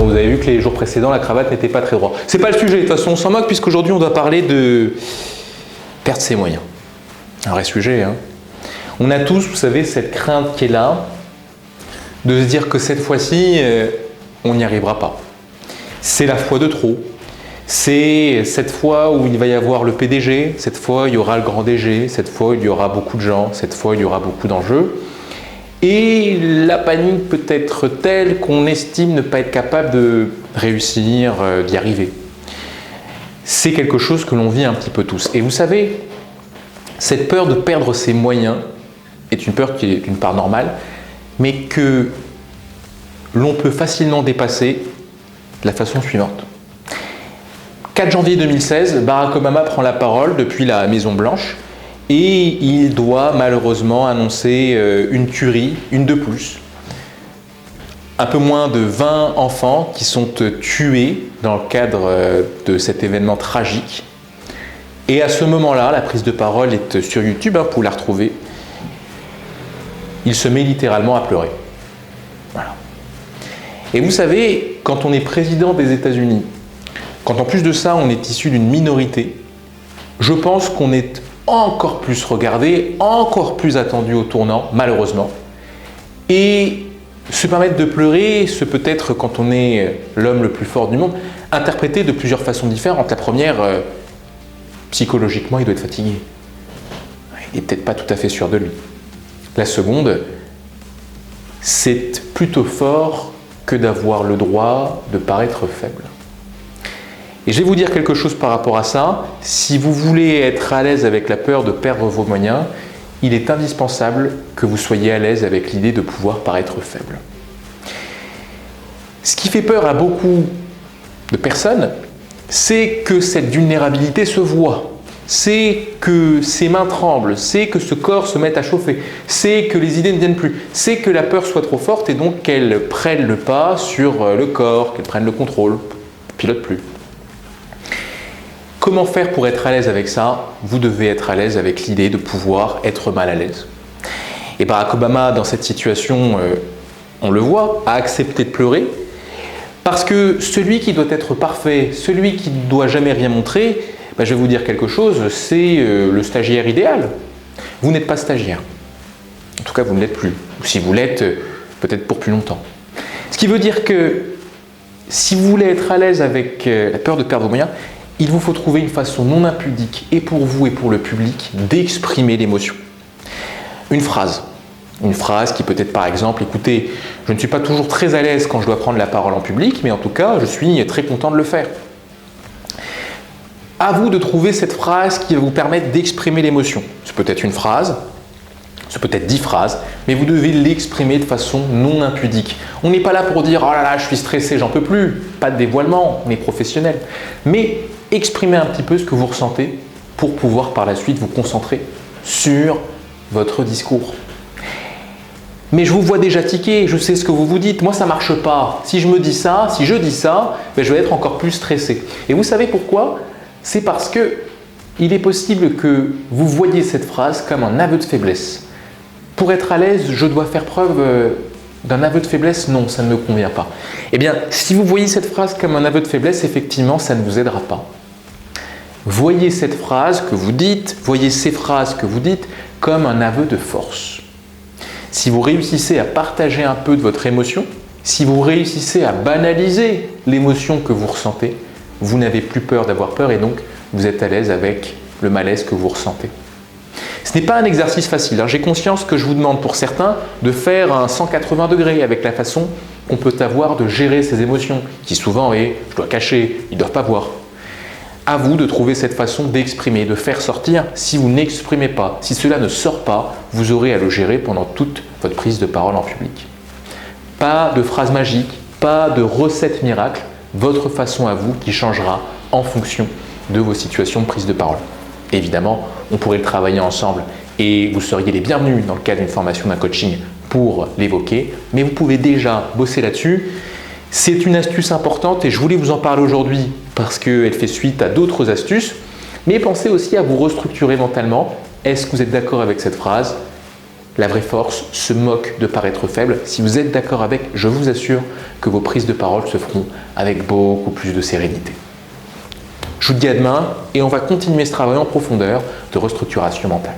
vous avez vu que les jours précédents, la cravate n'était pas très droite. C'est pas le sujet, de toute façon on s'en moque, puisqu'aujourd'hui on doit parler de perdre ses moyens. Un vrai sujet, hein. On a tous, vous savez, cette crainte qui est là, de se dire que cette fois-ci, on n'y arrivera pas. C'est la fois de trop. C'est cette fois où il va y avoir le PDG, cette fois il y aura le grand DG, cette fois il y aura beaucoup de gens, cette fois il y aura beaucoup d'enjeux. Et la panique peut être telle qu'on estime ne pas être capable de réussir, d'y arriver. C'est quelque chose que l'on vit un petit peu tous. Et vous savez, cette peur de perdre ses moyens est une peur qui est d'une part normale, mais que l'on peut facilement dépasser de la façon suivante. 4 janvier 2016, Barack Obama prend la parole depuis la Maison-Blanche et il doit malheureusement annoncer une tuerie, une de plus. Un peu moins de 20 enfants qui sont tués dans le cadre de cet événement tragique. Et à ce moment-là, la prise de parole est sur YouTube, hein, pour la retrouver. Il se met littéralement à pleurer. Voilà. Et vous savez, quand on est président des États-Unis, quand en plus de ça, on est issu d'une minorité, je pense qu'on est encore plus regardé, encore plus attendu au tournant, malheureusement. Et se permettre de pleurer, ce peut être, quand on est l'homme le plus fort du monde, interprété de plusieurs façons différentes. La première, psychologiquement, il doit être fatigué. Il n'est peut-être pas tout à fait sûr de lui. La seconde, c'est plutôt fort que d'avoir le droit de paraître faible. Et je vais vous dire quelque chose par rapport à ça. Si vous voulez être à l'aise avec la peur de perdre vos moyens, il est indispensable que vous soyez à l'aise avec l'idée de pouvoir paraître faible. Ce qui fait peur à beaucoup de personnes, c'est que cette vulnérabilité se voit. C'est que ses mains tremblent, c'est que ce corps se mette à chauffer, c'est que les idées ne viennent plus, c'est que la peur soit trop forte et donc qu'elle prenne le pas sur le corps, qu'elle prenne le contrôle, pilote plus. Comment faire pour être à l'aise avec ça? Vous devez être à l'aise avec l'idée de pouvoir être mal à l'aise. Et Barack Obama, dans cette situation, on le voit, a accepté de pleurer parce que celui qui doit être parfait, celui qui ne doit jamais rien montrer, je vais vous dire quelque chose, c'est le stagiaire idéal. Vous n'êtes pas stagiaire. En tout cas, vous ne l'êtes plus. Ou si vous l'êtes, peut-être pour plus longtemps. Ce qui veut dire que si vous voulez être à l'aise avec la peur de perdre vos moyens, il vous faut trouver une façon non impudique, et pour vous et pour le public, d'exprimer l'émotion. Une phrase qui peut être par exemple, écoutez, je ne suis pas toujours très à l'aise quand je dois prendre la parole en public, mais en tout cas, je suis très content de le faire. À vous de trouver cette phrase qui va vous permettre d'exprimer l'émotion. C'est peut-être une phrase, c'est peut-être 10 phrases, mais vous devez l'exprimer de façon non impudique. On n'est pas là pour dire « Oh là là, je suis stressé, j'en peux plus », pas de dévoilement, on est professionnel. Mais exprimez un petit peu ce que vous ressentez pour pouvoir par la suite vous concentrer sur votre discours. Mais je vous vois déjà tiquer, je sais ce que vous vous dites, moi ça ne marche pas. Si je dis ça, je vais être encore plus stressé. Et vous savez pourquoi? C'est parce que il est possible que vous voyiez cette phrase comme un aveu de faiblesse. Pour être à l'aise, je dois faire preuve d'un aveu de faiblesse? Non, ça ne me convient pas. Eh bien, si vous voyez cette phrase comme un aveu de faiblesse, effectivement, ça ne vous aidera pas. Voyez cette phrase que vous dites, voyez ces phrases que vous dites comme un aveu de force. Si vous réussissez à partager un peu de votre émotion, si vous réussissez à banaliser l'émotion que vous ressentez, vous n'avez plus peur d'avoir peur et donc vous êtes à l'aise avec le malaise que vous ressentez. Ce n'est pas un exercice facile. J'ai conscience que je vous demande pour certains de faire un 180 degrés avec la façon qu'on peut avoir de gérer ses émotions, qui souvent est « je dois cacher, ils ne doivent pas voir ». À vous de trouver cette façon d'exprimer, de faire sortir. Si vous n'exprimez pas, si cela ne sort pas, vous aurez à le gérer pendant toute votre prise de parole en public. Pas de phrase magique, pas de recette miracle, votre façon à vous qui changera en fonction de vos situations de prise de parole. Évidemment, on pourrait le travailler ensemble et vous seriez les bienvenus dans le cadre d'une formation, d'un coaching pour l'évoquer, mais vous pouvez déjà bosser là-dessus. C'est une astuce importante et je voulais vous en parler aujourd'hui parce qu'elle fait suite à d'autres astuces, mais pensez aussi à vous restructurer mentalement. Est-ce que vous êtes d'accord avec cette phrase? La vraie force se moque de paraître faible. Si vous êtes d'accord avec, je vous assure que vos prises de parole se feront avec beaucoup plus de sérénité. Je vous dis à demain et on va continuer ce travail en profondeur de restructuration mentale.